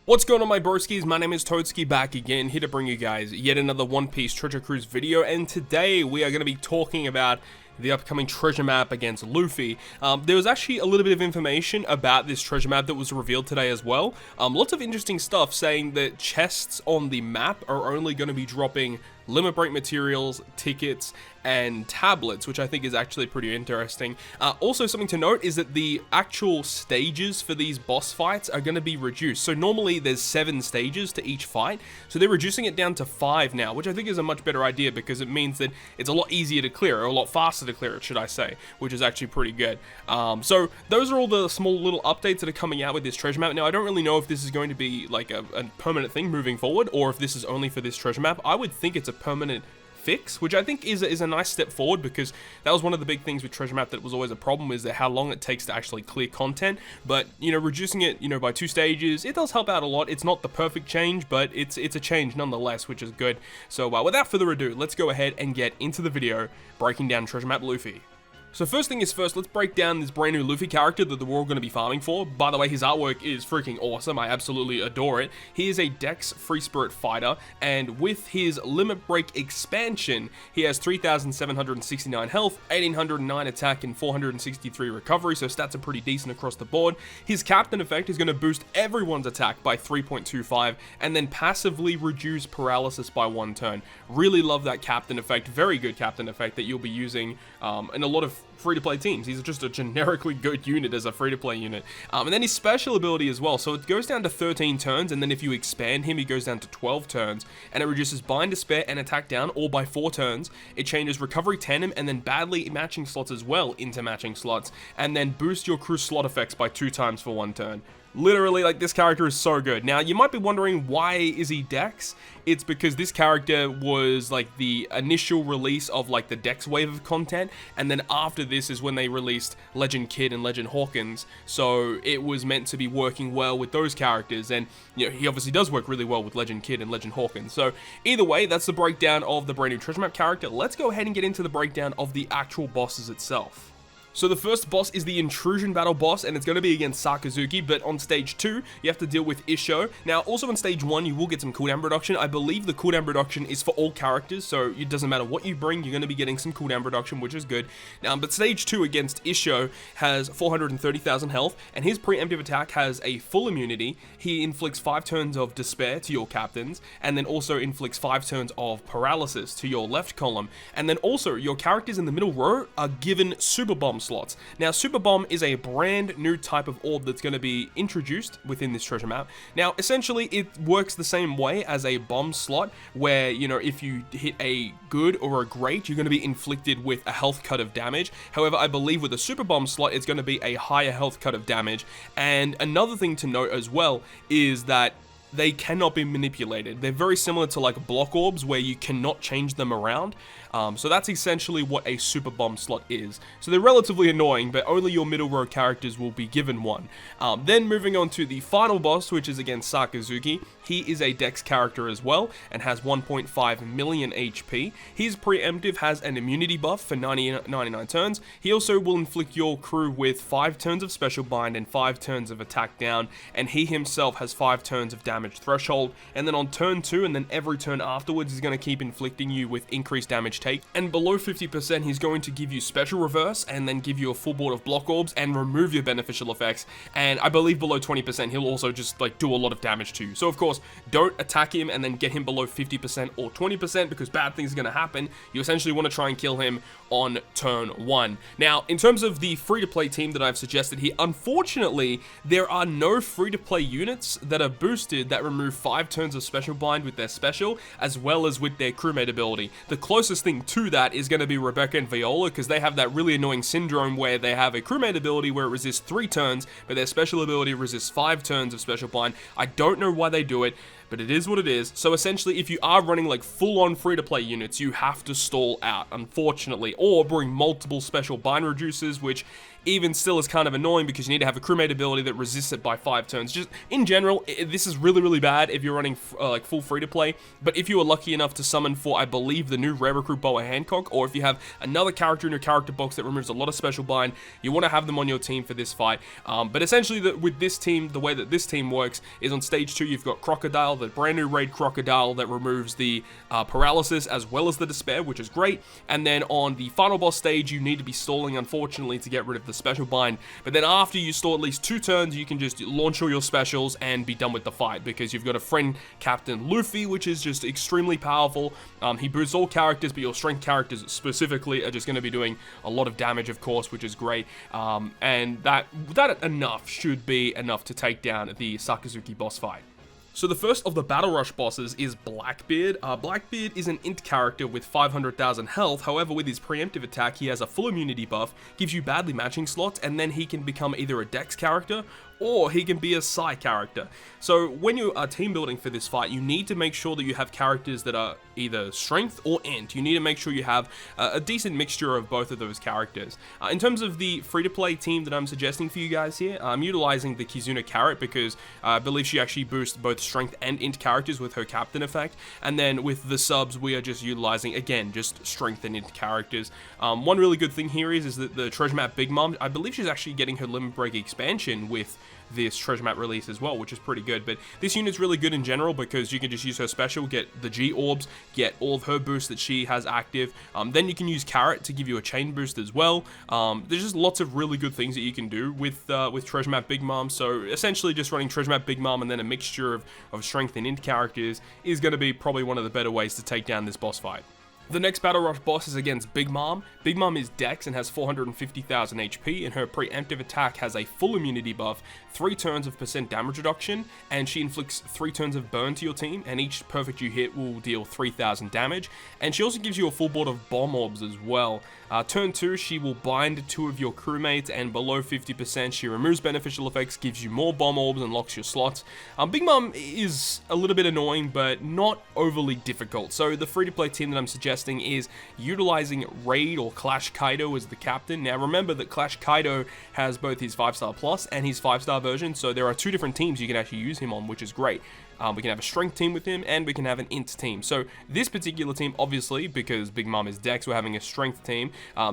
What's going on, my broskiis? My name is Toadskii, back again, here to bring you guys yet another One Piece Treasure Cruise video, and today we are going to be talking about the upcoming treasure map against Luffy. There was actually a little bit of information about this treasure map that was revealed today as well. Lots of interesting stuff saying that chests on the map are only going to be dropping limit break materials, tickets, and tablets, which I think is actually pretty interesting. Also, something to note is that the actual stages for these boss fights are going to be reduced. So normally there's 7 stages to each fight, so they're reducing it down to 5 now, which I think is a much better idea because it means that it's a lot easier to clear, or a lot faster to clear it, should I say, which is actually pretty good. So those are all the small little updates that are coming out with this treasure map. Now, I don't really know if this is going to be like a permanent thing moving forward, or if this is only for this treasure map. I would think it's a permanent fix, which I think is a nice step forward, because that was one of the big things with treasure map that was always a problem, is that how long it takes to actually clear content. But reducing it by 2 stages, it does help out a lot. It's not the perfect change, but it's a change nonetheless, which is good. So without further ado, let's go ahead and get into the video breaking down treasure map Luffy. So first thing is first, let's break down this brand new Luffy character that we're all going to be farming for. By the way, his artwork is freaking awesome. I absolutely adore it. He is a Dex Free Spirit fighter, and with his Limit Break expansion, he has 3,769 health, 1,809 attack, and 463 recovery, so stats are pretty decent across the board. His Captain effect is going to boost everyone's attack by 3.25, and then passively reduce paralysis by 1 turn. Really love that Captain effect. Very good Captain effect that you'll be using in a lot of free-to-play teams. He's just a generically good unit as a free-to-play unit. And then his special ability as well. So it goes down to 13 turns, and then if you expand him, he goes down to 12 turns, and it reduces Bind, Despair, and Attack down, all by 4 turns. It changes Recovery Tandem, and then badly matching slots as well into matching slots, and then boosts your crew slot effects by 2 times for 1 turn. Literally, like, this character is so good. Now, you might be wondering, why is he Dex? It's because this character was, like, the initial release of, like, the Dex wave of content, and then after this is when they released Legend Kid and Legend Hawkins, so it was meant to be working well with those characters, and, he obviously does work really well with Legend Kid and Legend Hawkins. So, either way, that's the breakdown of the brand new treasure map character. Let's go ahead and get into the breakdown of the actual bosses itself. So the first boss is the Intrusion battle boss, and it's going to be against Sakazuki, but on stage 2, you have to deal with Isho. Now, also on stage 1, you will get some cooldown reduction. I believe the cooldown reduction is for all characters, so it doesn't matter what you bring, you're going to be getting some cooldown reduction, which is good. Now, but stage 2 against Isho has 430,000 health, and his preemptive attack has a full immunity. He inflicts 5 turns of despair to your captains, and then also inflicts 5 turns of paralysis to your left column. And then also, your characters in the middle row are given super bomb slots. Now, Super Bomb is a brand new type of orb that's going to be introduced within this treasure map. Now, essentially, it works the same way as a bomb slot, where, if you hit a good or a great, you're going to be inflicted with a health cut of damage. However, I believe with a Super Bomb slot, it's going to be a higher health cut of damage. And another thing to note as well is that they cannot be manipulated. They're very similar to like block orbs, where you cannot change them around. So that's essentially what a super bomb slot is. So they're relatively annoying, but only your middle row characters will be given one. Then moving on to the final boss, which is against Sakazuki. He is a Dex character as well, and has 1.5 million HP. His preemptive has an immunity buff for 99 turns. He also will inflict your crew with 5 turns of special bind and 5 turns of attack down, and he himself has 5 turns of damage threshold. And then on turn 2, and then every turn afterwards, he's going to keep inflicting you with increased damage take. And below 50%, he's going to give you special reverse, and then give you a full board of block orbs, and remove your beneficial effects. And I believe below 20%, he'll also just like do a lot of damage to you. So of course, don't attack him and then get him below 50% or 20%, because bad things are going to happen. You essentially want to try and kill him on turn 1. Now, in terms of the free-to-play team that I've suggested here, unfortunately, there are no free-to-play units that are boosted that remove 5 turns of special bind with their special, as well as with their crewmate ability. The closest thing to that is going to be Rebecca and Viola, because they have that really annoying syndrome where they have a crewmate ability where it resists 3 turns, but their special ability resists 5 turns of special bind. I don't know why they do it, but it is what it is. So essentially, if you are running like full-on free-to-play units, you have to stall out, unfortunately, or bring multiple special bind reducers, which even still is kind of annoying because you need to have a crewmate ability that resists it by 5 turns. Just in general, this is really, really bad if you're running like full free-to-play, but if you were lucky enough to summon for, I believe, the new rare recruit Boa Hancock, or if you have another character in your character box that removes a lot of special bind, you want to have them on your team for this fight. But essentially, with this team, the way that this team works is on stage 2, you've got Crocodile, the brand new raid Crocodile that removes the paralysis as well as the despair, which is great. And then on the final boss stage, you need to be stalling, unfortunately, to get rid of the special bind. But then after you stall at least 2 turns, you can just launch all your specials and be done with the fight, because you've got a friend captain Luffy, which is just extremely powerful. He boosts all characters, but your strength characters specifically are just going to be doing a lot of damage, of course, which is great. And that enough should be enough to take down the Sakazuki boss fight. So the first of the Battle Rush bosses is Blackbeard. Blackbeard is an int character with 500,000 health. However, with his preemptive attack, he has a full immunity buff, gives you badly matching slots, and then he can become either a Dex character or he can be a Psi character. So when you are team building for this fight, you need to make sure that you have characters that are either strength or int. You need to make sure you have a decent mixture of both of those characters. In terms of the free-to-play team that I'm suggesting for you guys here, I'm utilizing the Kizuna Carrot because I believe she actually boosts both strength and int characters with her captain effect. And then with the subs, we are just utilizing, again, just strength and int characters. One really good thing here is that the Treasure Map Big Mom, I believe she's actually getting her Limit Break expansion with this Treasure Map release as well, which is pretty good. But this unit's really good in general because you can just use her special, get the G orbs, get all of her boosts that she has active. Then you can use Carrot to give you a chain boost as well. There's just lots of really good things that you can do with Treasure Map Big Mom. So essentially just running Treasure Map Big Mom and then a mixture of strength and int characters is going to be probably one of the better ways to take down this boss fight. The next Battle Rush boss is against Big Mom. Big Mom is Dex and has 450,000 HP, and her preemptive attack has a full immunity buff, 3 turns of % damage reduction, and she inflicts 3 turns of burn to your team, and each perfect you hit will deal 3,000 damage, and she also gives you a full board of bomb orbs as well. Turn 2, she will bind 2 of your crewmates, and below 50% she removes beneficial effects, gives you more bomb orbs, and locks your slots. Big Mom is a little bit annoying, but not overly difficult, so the free-to-play team that I'm suggesting is utilizing Raid or Clash Kaido as the captain. Now remember that Clash Kaido has both his 5-star plus and his 5-star version, so there are 2 different teams you can actually use him on, which is great. We can have a strength team with him, and we can have an int team. So this particular team, obviously, because Big Mom is Dex, we're having a strength team.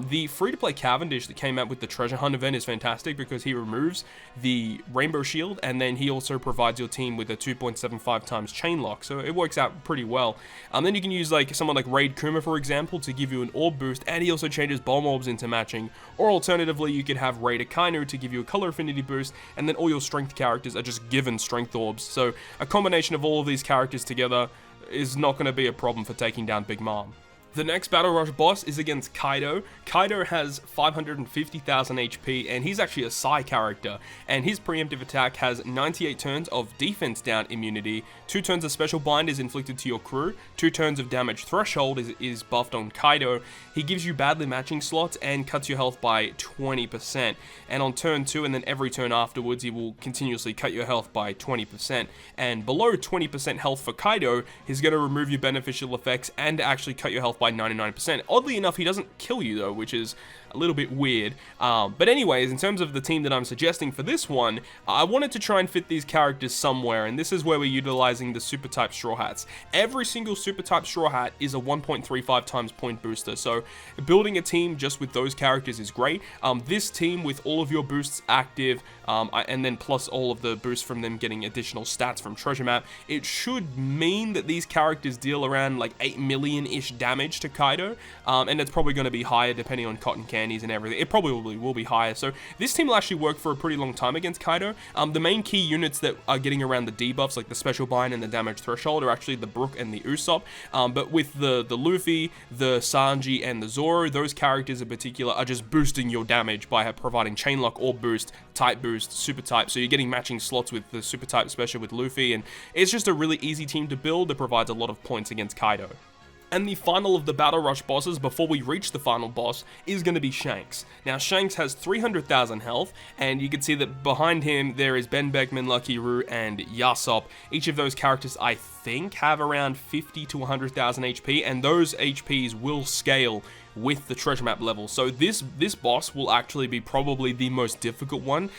The free-to-play Cavendish that came out with the Treasure Hunt event is fantastic because he removes the Rainbow Shield, and then he also provides your team with a 2.75 times chain lock, so it works out pretty well. Then you can use like someone like Raid Kuma, for example, to give you an orb boost, and he also changes bomb orbs into matching. Or alternatively, you could have Raid Akainu to give you a color affinity boost, and then all your strength characters are just given strength orbs. So a combination of all of these characters together is not going to be a problem for taking down Big Mom. The next Battle Rush boss is against Kaido. Kaido has 550,000 HP, and he's actually a Psi character, and his preemptive attack has 98 turns of defense down immunity, 2 turns of special bind is inflicted to your crew, 2 turns of damage threshold is buffed on Kaido. He gives you badly matching slots and cuts your health by 20%, and on turn 2 and then every turn afterwards, he will continuously cut your health by 20%, and below 20% health for Kaido, he's going to remove your beneficial effects and actually cut your health by 99%. Oddly enough, he doesn't kill you though, which is a little bit weird. But anyways, in terms of the team that I'm suggesting for this one, I wanted to try and fit these characters somewhere, and this is where we're utilizing the Super Type Straw Hats. Every single Super Type Straw Hat is a 1.35 times point booster, so building a team just with those characters is great. This team with all of your boosts active, and then plus all of the boosts from them getting additional stats from Treasure Map, it should mean that these characters deal around like 8 million-ish damage to Kaido, and it's probably going to be higher depending on cotton candies and everything. It probably will be higher, so this team will actually work for a pretty long time against Kaido. The main key units that are getting around the debuffs, like the Special Bind and the Damage Threshold, are actually the Brook and the Usopp, but with the Luffy, the Sanji, and the Zoro, those characters in particular are just boosting your damage by providing Chain Lock, Orb Boost, Type Boost, Super Type, so you're getting matching slots with the Super Type special with Luffy, and it's just a really easy team to build that provides a lot of points against Kaido. And the final of the Battle Rush bosses, before we reach the final boss, is going to be Shanks. Now, Shanks has 300,000 health, and you can see that behind him there is Ben Beckman, Lucky Roux, and Yasopp. Each of those characters, I think, have around 50 to 100,000 HP, and those HPs will scale with the treasure map level. So this boss will actually be probably the most difficult one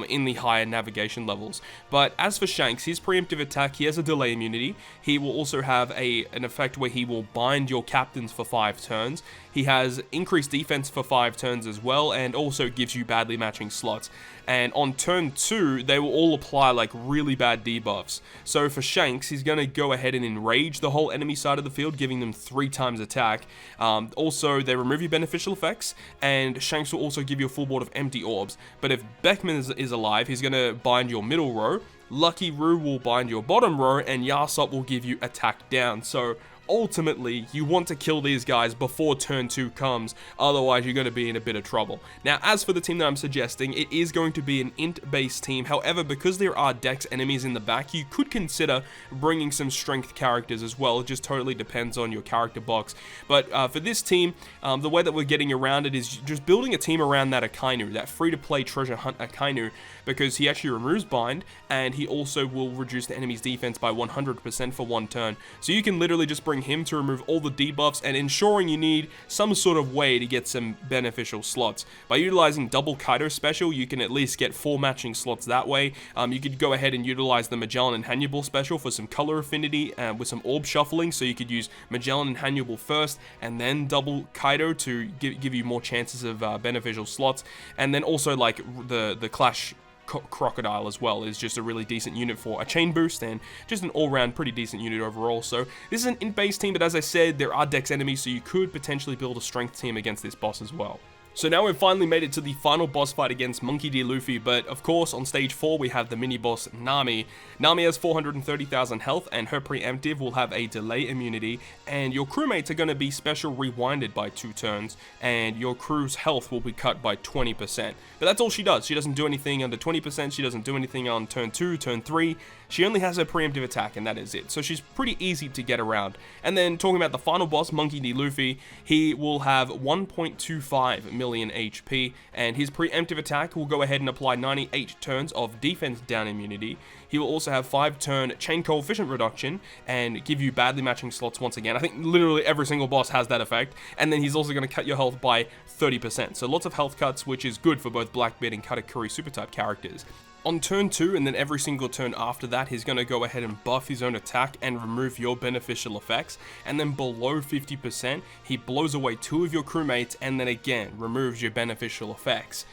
in the higher navigation levels. But as for Shanks, his preemptive attack, he has a delay immunity. He will also have an effect where he will bind your captains for 5 turns. He has increased defense for 5 turns as well, and also gives you badly matching slots. And on turn 2, they will all apply like really bad debuffs. So for Shanks, he's going to go ahead and enrage the whole enemy side of the field, giving them 3 times attack. Also, they remove your beneficial effects, and Shanks will also give you a full board of empty orbs. But if Beckman is alive, he's going to bind your middle row, Lucky Roo will bind your bottom row, and Yarsop will give you attack down. So ultimately, you want to kill these guys before turn 2 comes, otherwise you're going to be in a bit of trouble. Now, as for the team that I'm suggesting, it is going to be an int-based team. However, because there are dex enemies in the back, you could consider bringing some strength characters as well. It just totally depends on your character box. But for this team, the way that we're getting around it is just building a team around that Akainu, that free-to-play treasure hunt Akainu, because he actually removes bind, and he also will reduce the enemy's defense by 100% for 1 turn. So you can literally just bring him to remove all the debuffs, and ensuring you need some sort of way to get some beneficial slots. By utilizing double Kaido special, you can at least get 4 matching slots that way. You could go ahead and utilize the Magellan and Hannibal special for some color affinity with some orb shuffling, so you could use Magellan and Hannibal first, and then double Kaido to give you more chances of beneficial slots. And then also like the Clash Crocodile as well is just a really decent unit for a chain boost, and just an all-round pretty decent unit overall. So this is an int-based team, but as I said, there are dex enemies, so you could potentially build a strength team against this boss as well. So now we've finally made it to the final boss fight against Monkey D. Luffy, but of course on stage 4 we have the mini-boss Nami. Nami has 430,000 health, and her preemptive will have a delay immunity, and your crewmates are going to be special rewinded by 2 turns, and your crew's health will be cut by 20%. But that's all she does. She doesn't do anything under 20%, she doesn't do anything on turn 2, turn 3, she only has her preemptive attack, and that is it. So she's pretty easy to get around. And then talking about the final boss, Monkey D. Luffy, he will have 1.25 million HP, and his preemptive attack will go ahead and apply 98 turns of defense down immunity. He will also have 5-turn chain coefficient reduction, and give you badly matching slots once again. I think literally every single boss has that effect. And then he's also going to cut your health by 30%. So lots of health cuts, which is good for both Blackbeard and Katakuri super type characters. On turn 2, and then every single turn after that, he's going to go ahead and buff his own attack and remove your beneficial effects. And then below 50%, he blows away 2 of your crewmates, and then again, removes your beneficial effects.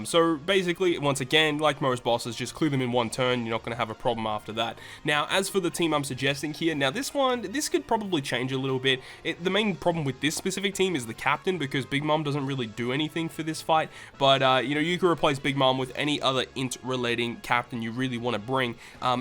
So basically, once again, like most bosses, just clear them in 1 turn, you're not going to have a problem after that. Now, as for the team I'm suggesting here, now this could probably change a little bit. The main problem with this specific team is the captain, because Big Mom doesn't really do anything for this fight, but you know, you can replace Big Mom with any other int-relating captain you really want to bring.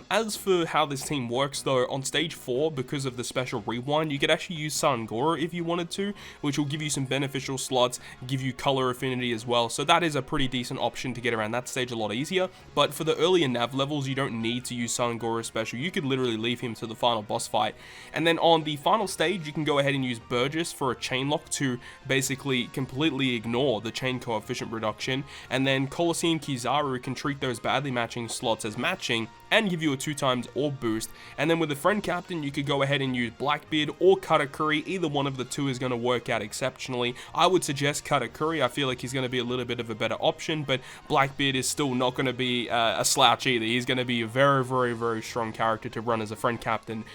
As for how this team works though, on stage 4, because of the special rewind, you could actually use Sangora if you wanted to, which will give you some beneficial slots, give you color affinity as well, so that is a pretty decent option to get around that stage a lot easier. But for the earlier nav levels, you don't need to use Sangora special, you could literally leave him to the final boss fight. And then on the final stage, you can go ahead and use Burgess for a chain lock to basically completely ignore the chain coefficient reduction, and then Colosseum Kizaru can treat those badly matching slots as matching and give you a 2 times orb boost. And then with the friend captain, you could go ahead and use Blackbeard or Katakuri. Either one of the 2 is going to work out exceptionally. I would suggest Katakuri. I feel like he's going to be a little bit of a better option, but Blackbeard is still not going to be a slouch either. He's going to be a very, very, very strong character to run as a friend captain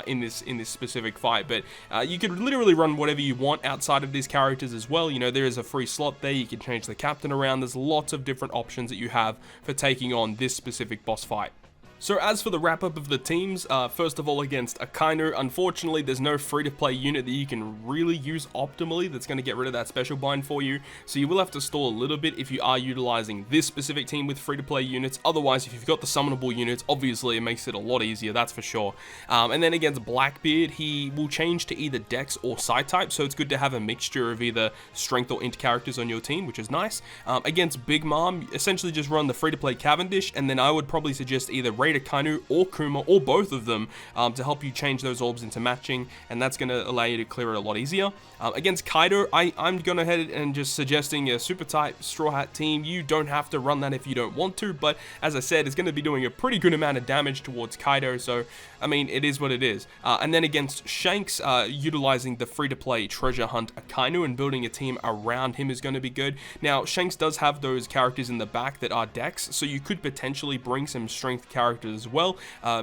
in this specific fight. But you could literally run whatever you want outside of these characters as well. You know, there is a free slot there. You can change the captain around. There's lots of different options that you have for taking on this specific boss fight. So as for the wrap up of the teams, first of all against Akainu, unfortunately there's no free-to-play unit that you can really use optimally that's going to get rid of that special bind for you, so you will have to stall a little bit if you are utilizing this specific team with free-to-play units. Otherwise, if you've got the summonable units, obviously it makes it a lot easier, that's for sure. And then against Blackbeard, he will change to either Dex or Side type, so it's good to have a mixture of either strength or int characters on your team, which is nice. Against Big Mom, essentially just run the free-to-play Cavendish, and then I would probably suggest either Great Akainu or Kuma or both of them to help you change those orbs into matching, and that's going to allow you to clear it a lot easier. Against Kaido, I'm going ahead and just suggesting a super type Straw Hat team. You don't have to run that if you don't want to, but as I said, it's going to be doing a pretty good amount of damage towards Kaido, so I mean, it is what it is. And then against Shanks, utilizing the free-to-play Treasure Hunt Akainu and building a team around him is going to be good. Now, Shanks does have those characters in the back that are Dex, so you could potentially bring some strength characters as well,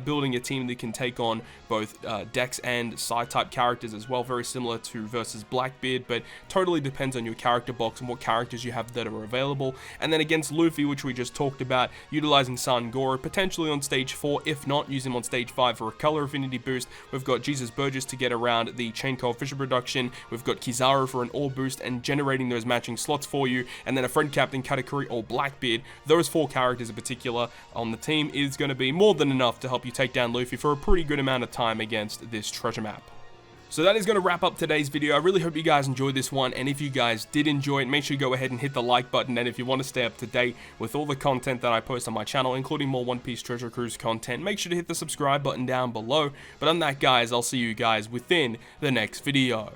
building a team that can take on both Dex and Psi-type characters as well, very similar to versus Blackbeard, but totally depends on your character box and what characters you have that are available. And then against Luffy, which we just talked about, utilizing Sangoro, potentially on stage 4, if not, use him on stage 5 for a color affinity boost. We've got Jesus Burgess to get around the chain coefficient reduction, we've got Kizaru for an orb boost and generating those matching slots for you, and then a friend captain Katakuri or Blackbeard. Those 4 characters in particular on the team is going to be more than enough to help you take down Luffy for a pretty good amount of time against this treasure map. So that is going to wrap up today's video. I really hope you guys enjoyed this one, and if you guys did enjoy it, make sure you go ahead and hit the like button, and if you want to stay up to date with all the content that I post on my channel, including more One Piece Treasure Cruise content, make sure to hit the subscribe button down below. But on that, guys, I'll see you guys within the next video.